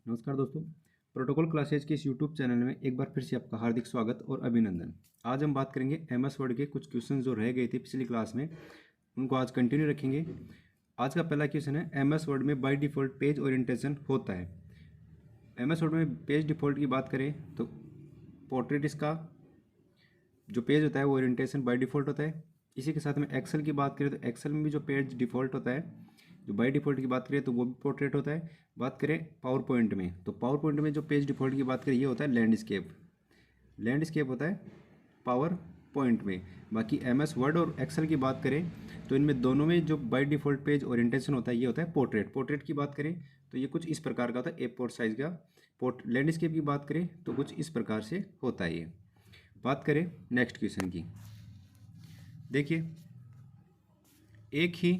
नमस्कार दोस्तों। Protocol classes के इस यूट्यूब चैनल में एक बार फिर से आपका हार्दिक स्वागत और अभिनंदन। आज हम बात करेंगे एमएस वर्ड के कुछ क्वेश्चन जो रह गए थे पिछली क्लास में, उनको आज कंटिन्यू रखेंगे। आज का पहला क्वेश्चन है, एमएस वर्ड में बाय डिफ़ॉल्ट पेज ओरिएंटेशन होता है। एमएस वर्ड में पेज डिफ़ॉल्ट की बात करें तो पोर्ट्रेट इसका जो पेज होता है वो ओरिएंटेशन बाय डिफ़ॉल्ट होता है। इसी के साथ में एक्सेल की बात करें तो एक्सेल में भी जो पेज डिफ़ॉल्ट होता है, जो बाय डिफ़ॉल्ट की बात करें तो वो भी पोर्ट्रेट होता है। बात करें पावर पॉइंट में तो पावर पॉइंट में जो पेज डिफ़ॉल्ट की बात करें ये होता है लैंडस्केप। लैंडस्केप होता है पावर पॉइंट में। बाकी एमएस वर्ड और एक्सेल की बात करें तो इनमें दोनों में जो बाय डिफ़ॉल्ट पेज ओरिएंटेशन होता है ये होता है पोर्ट्रेट। पोर्ट्रेट की बात करें तो ये कुछ इस प्रकार का होता है, A4 साइज़ का। लैंडस्केप की बात करें तो कुछ इस प्रकार से होता है ये। बात करें नेक्स्ट क्वेश्चन की, देखिए, एक ही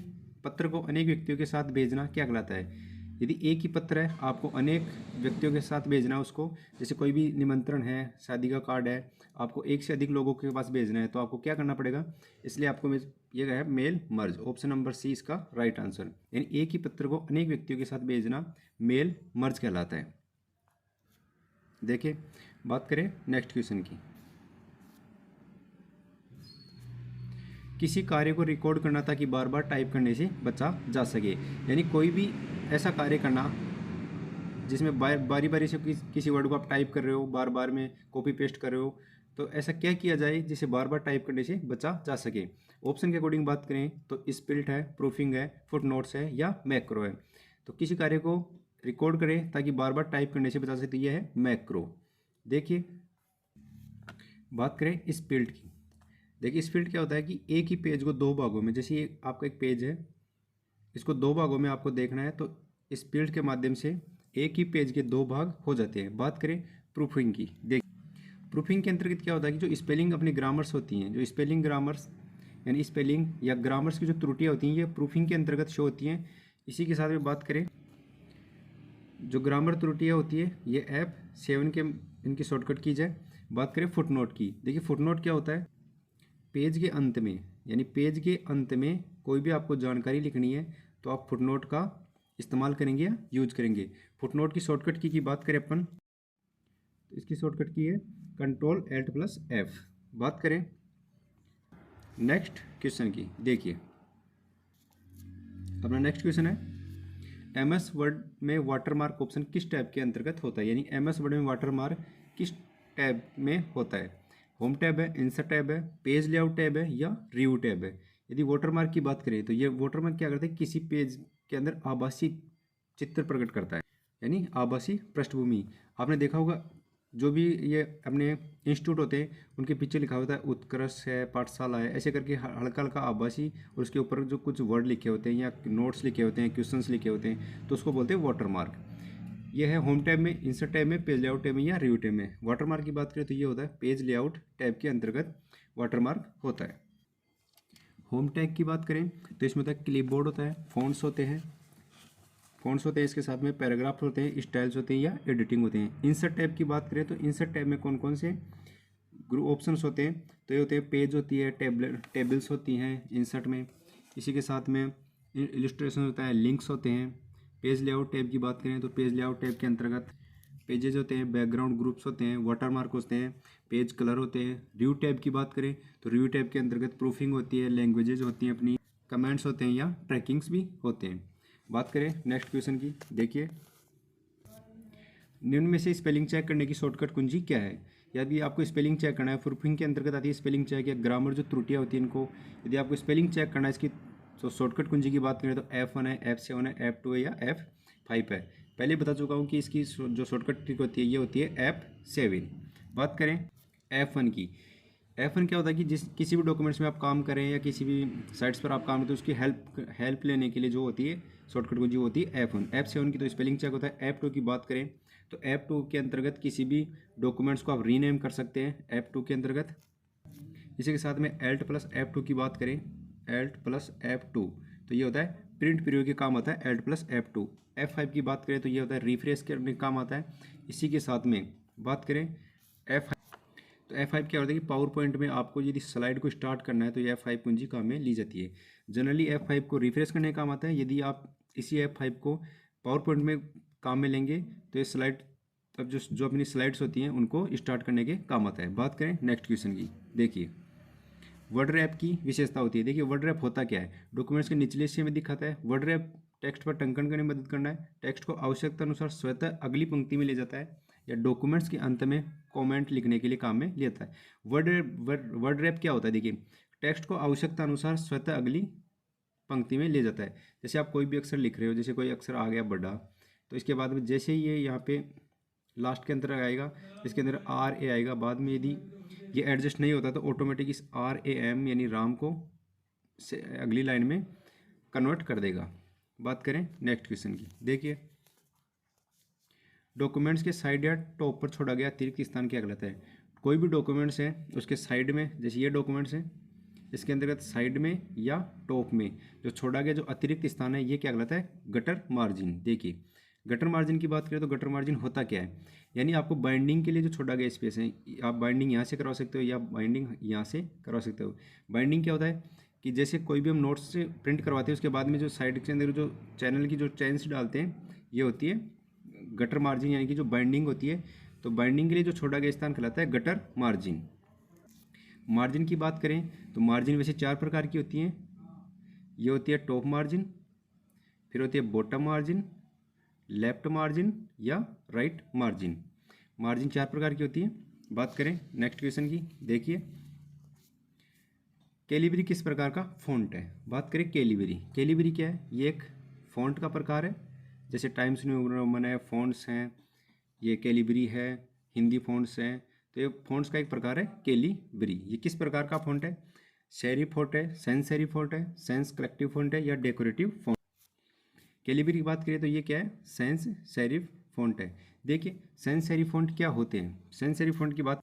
पत्र को अनेक व्यक्तियों के साथ भेजना क्या कहलाता है। यदि एक ही पत्र है, आपको अनेक व्यक्तियों के साथ भेजना है उसको, जैसे कोई भी निमंत्रण है, शादी का कार्ड है, आपको एक से अधिक लोगों के पास भेजना है तो आपको क्या करना पड़ेगा। इसलिए आपको ये है mail merge, option number C इसका राइट आंसर। यानी एक ही पत्र को अनेक व्यक्तियों के साथ भेजना मेल मर्ज कहलाता है। देखिए, बात करें नेक्स्ट क्वेश्चन की, किसी कार्य को रिकॉर्ड करना ताकि बार बार टाइप करने से बचा जा सके। यानी कोई भी ऐसा कार्य करना जिसमें बारी बारी से किसी वर्ड को आप टाइप कर रहे हो, बार बार में कॉपी पेस्ट कर रहे हो, तो ऐसा क्या किया जाए जिसे बार बार टाइप करने से बचा जा सके। ऑप्शन के अकॉर्डिंग बात करें तो स्पिल्ट है, प्रूफिंग है, फुटनोट्स है या मैक्रो है। तो किसी कार्य को रिकॉर्ड करें ताकि बार बार टाइप करने से बचा सके, यह है मैक्रो। देखिए, बात करें स्पिल्ट की, देखिए स्पिल्ट क्या होता है कि एक ही पेज को दो भागों में, जैसे ये आपका एक पेज है, इसको दो भागों में आपको देखना है तो स्पिल्ट के माध्यम से एक ही पेज के दो भाग हो जाते हैं। बात करें प्रूफिंग की, देख प्रूफिंग के अंतर्गत क्या होता है कि जो स्पेलिंग अपनी ग्रामर्स होती हैं, जो स्पेलिंग ग्रामर्स यानी स्पेलिंग या ग्रामर्स की जो त्रुटियाँ होती हैं ये प्रूफिंग के अंतर्गत शो होती हैं। इसी के साथ में बात करें जो ग्रामर त्रुटियाँ होती है ये F7 के इनकी शॉर्टकट की जाए। बात करें फुटनोट की, देखिए फुटनोट क्या होता है, पेज के अंत में, यानी पेज के अंत में कोई भी आपको जानकारी लिखनी है तो आप फुटनोट का इस्तेमाल करेंगे या यूज करेंगे। फुटनोट की शॉर्टकट की बात करें अपन तो इसकी शॉर्टकट की है Ctrl+Alt+F। बात करें नेक्स्ट क्वेश्चन की, देखिए अपना नेक्स्ट क्वेश्चन है, एमएस वर्ड में वाटरमार्क ऑप्शन किस टैब के अंतर्गत होता है। यानी एमएस वर्ड में वाटरमार्क किस टैब में होता है। होम टैब है, इंसर्ट टैब है, पेज लेआउट टैब है या रिव्यू टैब है। यदि वाटरमार्क की बात करें तो ये वाटरमार्क क्या करता है, किसी पेज के अंदर आभासी चित्र प्रकट करता है, यानी आभासी पृष्ठभूमि। आपने देखा होगा जो भी ये अपने इंस्टीट्यूट होते हैं उनके पीछे लिखा होता है उत्कर्ष है, पाठशाला है, ऐसे करके हल्का हल्का आभासी, और उसके ऊपर जो कुछ वर्ड लिखे होते हैं या नोट्स लिखे होते हैं, क्वेश्चंस लिखे होते हैं, तो उसको बोलते हैं वाटरमार्क। ये है होम टैब में, इंसर्ट टैब में, पेज लेआउट टैब में या रिव्यू टैब में। वाटरमार्क की बात करें तो ये होता है पेज लेआउट टैब के अंतर्गत वाटरमार्क होता है। होम टैग की बात करें तो इसमें होता है क्लिपबोर्ड होता है, फ़ॉन्ट्स होते हैं, इसके साथ में पैराग्राफ होते हैं, स्टाइल्स होते हैं या एडिटिंग होते हैं। इंसर्ट टैब की बात करें तो इंसर्ट टैब में कौन कौन से ग्रुप ऑप्शंस होते हैं, तो ये होते हैं पेज होती है, टेबल्स होती हैं इंसर्ट में। इसी के साथ में इलस्ट्रेशन होता है, लिंक्स होते हैं। पेज लेआउट टैब की बात करें तो पेज लेआउट टैब के अंतर्गत पेजेज होते हैं, बैकग्राउंड ग्रुप्स होते हैं, वाटरमार्क होते हैं, पेज कलर होते हैं। रिव्यू टैब की बात करें तो रिव्यू टैब के अंतर्गत प्रूफिंग होती है, लैंग्वेजेज होती हैं अपनी, कमेंट्स होते हैं या ट्रैकिंग्स भी होते हैं। बात करें नेक्स्ट क्वेश्चन की, देखिए निम्न में से स्पेलिंग चेक करने की शॉर्टकट कुंजी क्या है। यदि आपको स्पेलिंग चेक करना है, प्रूफिंग के अंतर्गत आती है स्पेलिंग चेक या ग्रामर जो त्रुटियाँ होती हैं इनको, यदि आपको स्पेलिंग चेक करना है इसकी तो शॉर्टकट कुंजी की बात करें तो F1 है, F7 है, F2 है या F5 है। पहले बता चुका हूँ कि इसकी जो शॉर्टकट ट्रिक होती है ये होती है F7। बात करें F1 की, F1 क्या होता है कि किसी भी डॉक्यूमेंट्स में आप काम करें या किसी भी साइट्स पर आप काम करते हैं उसकी हेल्प लेने के लिए जो होती है शॉर्टकट कुंजी होती है F1। F7 की तो स्पेलिंग चेक होता है। F2 की बात करें तो F2 के अंतर्गत किसी भी डॉक्यूमेंट्स को आप रीनेम कर सकते हैं F2 के अंतर्गत। इसी के साथ में Alt+F2 की बात करें, Alt+F2 तो ये होता है प्रिंट प्रीव्यू के काम आता है Alt+F2। F5 की बात करें तो ये होता है रिफ्रेश करने का काम आता है। इसी के साथ में बात करें F5 तो F5 क्या होता है कि पावर पॉइंट में आपको यदि स्लाइड को स्टार्ट करना है तो ये F5 कुंजी काम में ली जाती है। जनरली F5 को रिफ्रेश करने का काम आता है। यदि आप इसी F5 को पावर पॉइंट में काम में लेंगे तो ये स्लाइड अब जो जो अपनी स्लाइड्स होती हैं उनको स्टार्ट करने के काम आता है। बात करें नेक्स्ट क्वेश्चन की, देखिए वर्ड रैप की विशेषता होती है। देखिए वर्ड रैप होता क्या है, डॉक्यूमेंट्स के निचले हिस्से में दिखाता है। वर्ड रैप टेक्स्ट पर टंकन करने में मदद करना है, टेक्स्ट को आवश्यकता अनुसार स्वतः अगली पंक्ति में ले जाता है, या डॉक्यूमेंट्स के अंत में कमेंट लिखने के लिए काम में लेता है। वर्ड रैप क्या होता है, देखिए टेक्स्ट को आवश्यकता अनुसार स्वतः अगली पंक्ति में ले जाता है। जैसे आप कोई भी अक्षर लिख रहे हो, जैसे कोई अक्षर आ गया बड़ा, तो इसके बाद में जैसे ही ये यहाँ पे लास्ट के अंदर आएगा, इसके अंदर आर ए आएगा, बाद में यदि ये एडजस्ट नहीं होता तो ऑटोमेटिक इस आर ए एम यानी राम को से अगली लाइन में कन्वर्ट कर देगा। बात करें नेक्स्ट क्वेश्चन की, देखिए डॉक्यूमेंट्स के साइड या टॉप पर छोड़ा गया अतिरिक्त स्थान क्या कहलाता है। कोई भी डॉक्यूमेंट्स है उसके साइड में, जैसे ये डॉक्यूमेंट्स हैं इसके अंतर्गत साइड में या टॉप में जो छोड़ा गया जो अतिरिक्त स्थान है ये क्या कहलाता है, गटर मार्जिन। देखिए गटर मार्जिन की बात करें तो गटर मार्जिन होता क्या है, यानी आपको बाइंडिंग के लिए जो छोड़ा गया स्पेस है, आप बाइंडिंग यहाँ से करवा सकते हो या बाइंडिंग यहाँ से करवा सकते हो। बाइंडिंग क्या होता है कि जैसे कोई भी हम नोट्स से प्रिंट करवाते हैं उसके बाद में जो साइड के अंदर जो चैनल की जो चेन्स डालते हैं ये होती है गटर मार्जिन, यानी कि जो बाइंडिंग होती है। तो बाइंडिंग के लिए जो छोड़ा गया स्थान कहलाता है गटर मार्जिन। मार्जिन की बात करें तो मार्जिन वैसे 4 प्रकार की होती हैं। ये होती है टॉप मार्जिन, फिर होती है बॉटम मार्जिन, लेफ्ट मार्जिन या राइट मार्जिन। मार्जिन 4 प्रकार की होती है। बात करें नेक्स्ट क्वेश्चन की, देखिए कैलिबरी किस प्रकार का फ़ॉन्ट है। बात करें कैलिबरी, कैलिबरी क्या है, ये एक फ़ॉन्ट का प्रकार है। जैसे टाइम्स न्यू रोमन है, फ़ॉन्ट्स हैं, ये कैलिबरी है, हिंदी फ़ॉन्ट्स हैं। तो ये फ़ॉन्ट्स का एक प्रकार है कैलिबरी। ये किस प्रकार का फ़ॉन्ट है, सेरिफ फ़ॉन्ट है, सेंस सेरिफ फ़ॉन्ट है, सेंस कलेक्टिव फ़ॉन्ट है या डेकोरेटिव फ़ॉन्ट। कैलिबरी की बात करें तो ये क्या है, सेंस सेरिफ फ़ॉन्ट है। देखिए सेंस सेरिफ फ़ॉन्ट क्या होते हैं, सेंस सेरिफ फ़ॉन्ट की बात,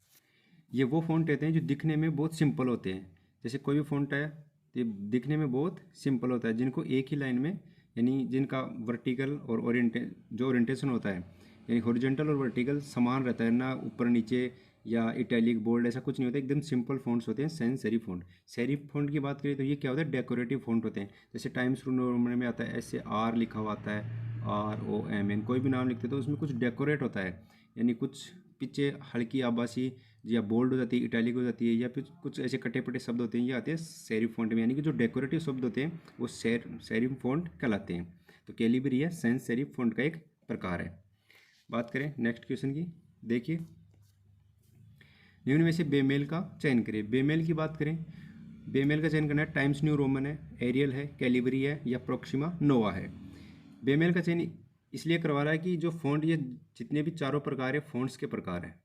ये वो फ़ॉन्ट रहते हैं जो दिखने में बहुत सिंपल होते हैं। जैसे कोई भी फ़ॉन्ट है तो ये दिखने में बहुत सिंपल होता है, जिनको एक ही लाइन में, यानी जिनका वर्टिकल और ओरिएंटेशन होता है, यानी हॉरिजॉन्टल और वर्टिकल समान रहता है ना, ऊपर नीचे या इटैलिक बोल्ड ऐसा कुछ नहीं होता, एकदम सिंपल फ़ॉन्ट्स होते हैं sans serif font. Serif font की बात करें तो ये क्या होता है, डेकोरेटिव फ़ॉन्ट होते हैं। जैसे टाइम्स न्यू रोमन में आता है ऐसे आर लिखा हुआ आता है, ROMN, कोई भी नाम लिखते तो उसमें कुछ डेकोरेट होता है, यानी कुछ पीछे हल्की आबासी या बोल्ड हो जाती है, इटैलिक हो जाती है, या फिर कुछ ऐसे कटे पटे शब्द होते हैं, ये आते हैं सेरिफ फ़ॉन्ट में, यानी कि जो डेकोरेटिव शब्द होते हैं वो सेरिफ फ़ॉन्ट कहलाते हैं। तो कैलिबरी है सेंस सेरिफ फ़ॉन्ट का एक प्रकार है। बात करें नेक्स्ट क्वेश्चन की, देखिए निम्न में से बेमेल का चयन करें। बेमेल की बात करें, बेमेल का चयन करना है, टाइम्स न्यू रोमन है, एरियल है, कैलिबरी है या प्रोक्सिमा नोवा है। बेमेल का चयन इसलिए करवा रहा है कि जो फ़ॉन्ट, ये जितने भी चारों प्रकार है फ़ॉन्ट्स के प्रकार हैं,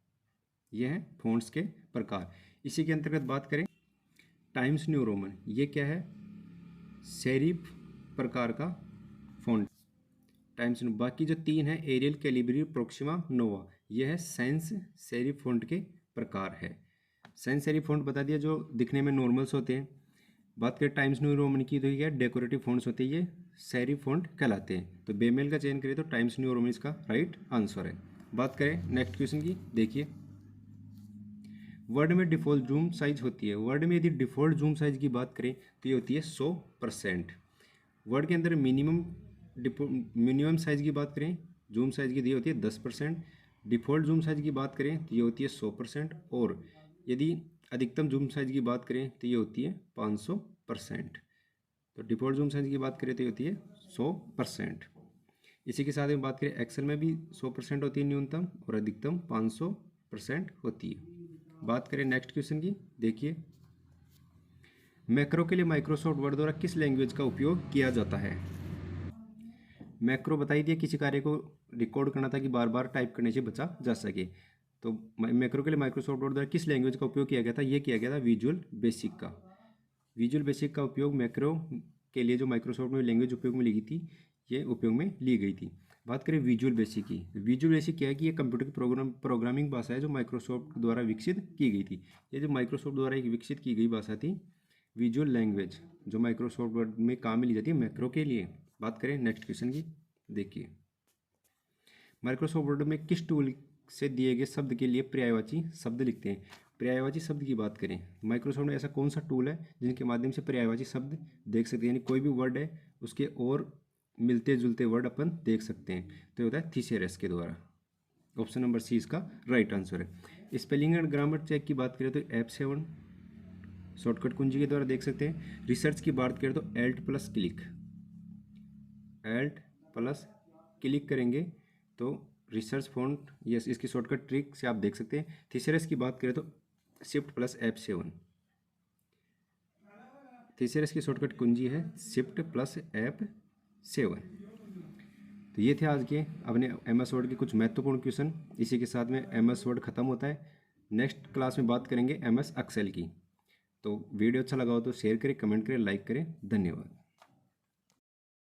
ये हैं फ़ॉन्ट्स के प्रकार। इसी के अंतर्गत बात करें टाइम्स न्यू रोमन, ये क्या है, सेरिफ प्रकार का फ़ॉन्ट टाइम्स न्यू। बाकी जो 3 है एरियल, कैलिबरी, प्रोक्सिमा नोवा, ये है सेंस सेरिफ फ़ॉन्ट के प्रकार है। सेंस सेरिफ फ़ॉन्ट बता दिया जो दिखने में नॉर्मल्स होते हैं। बात करें टाइम्स न्यू रोमन की तो ये डेकोरेटिव फ़ॉन्ट्स होते हैं, ये सेरिफ फ़ॉन्ट कहलाते हैं। तो बेमेल का चयन करें तो टाइम्स न्यू रोमन इसका राइट आंसर है। बात करें नेक्स्ट क्वेश्चन की, देखिए वर्ड में डिफ़ॉल्ट जूम साइज होती है। वर्ड में यदि डिफ़ॉल्ट जूम साइज की बात करें तो ये होती है 100%। वर्ड के अंदर मिनिमम साइज की बात करें, जूम साइज की दी होती है 10%। डिफ़ॉल्ट जूम साइज की बात करें तो ये होती है 100%, और यदि अधिकतम जूम साइज की बात करें तो ये होती है 500%। तो डिफ़ॉल्ट जूम साइज की बात करें तो ये होती है 100%। इसी के साथ में बात करें एक्सेल में भी 100% होती है न्यूनतम, और अधिकतम 500% होती है। बात करें नेक्स्ट क्वेश्चन की, देखिए मैक्रो के लिए माइक्रोसॉफ्ट वर्ड द्वारा किस लैंग्वेज का उपयोग किया जाता है। मैक्रो बताई दिया, किसी कार्य को रिकॉर्ड करना था कि बार बार टाइप करने से बचा जा सके। तो मैक्रो के लिए माइक्रोसॉफ्ट वर्ड द्वारा किस लैंग्वेज का उपयोग किया गया था, ये किया गया था विजुअल बेसिक का। विजुअल बेसिक का उपयोग मैक्रो के लिए जो माइक्रोसॉफ्ट में लैंग्वेज उपयोग में ली गई थी, ये उपयोग में ली गई थी। बात करें विजुअल बेसिक की, विजुअल बेसिक क्या है कि ये कंप्यूटर की प्रोग्रामिंग भाषा है जो माइक्रोसॉफ्ट द्वारा विकसित की गई थी। ये जो माइक्रोसॉफ्ट द्वारा एक विकसित की गई भाषा थी विजुअल लैंग्वेज, जो माइक्रोसॉफ्ट वर्ड में काम में ली जाती है मैक्रो के लिए। बात करें नेक्स्ट क्वेश्चन की, देखिए माइक्रोसॉफ्ट वर्ड में किस टूल से दिए गए शब्द के लिए पर्यायवाची शब्द लिखते हैं। पर्यायवाची शब्द की बात करें, माइक्रोसॉफ्ट में ऐसा कौन सा टूल है जिनके माध्यम से पर्यायवाची शब्द देख सकते हैं, यानी कोई भी वर्ड है उसके और मिलते जुलते वर्ड अपन देख सकते हैं, तो ये होता है थिसेरस के द्वारा। ऑप्शन नंबर सी इसका राइट आंसर है। स्पेलिंग एंड ग्रामर चेक की बात करें तो F7 शॉर्टकट कुंजी के द्वारा देख सकते हैं। रिसर्च की बात करें तो Alt+Click करेंगे तो रिसर्च फॉन्ट, यस, इसकी शॉर्टकट ट्रिक से आप देख सकते हैं। थिसेरस की बात करें तो Shift+F7, थिसेरस की शॉर्टकट कुंजी है Shift+F7। तो ये थे आज के अपने MS वर्ड के कुछ महत्वपूर्ण क्वेश्चन। इसी के साथ में MS वर्ड खत्म होता है। नेक्स्ट क्लास में बात करेंगे MS एक्सेल की। तो वीडियो अच्छा लगा हो तो शेयर करें, कमेंट करें, लाइक करें। धन्यवाद।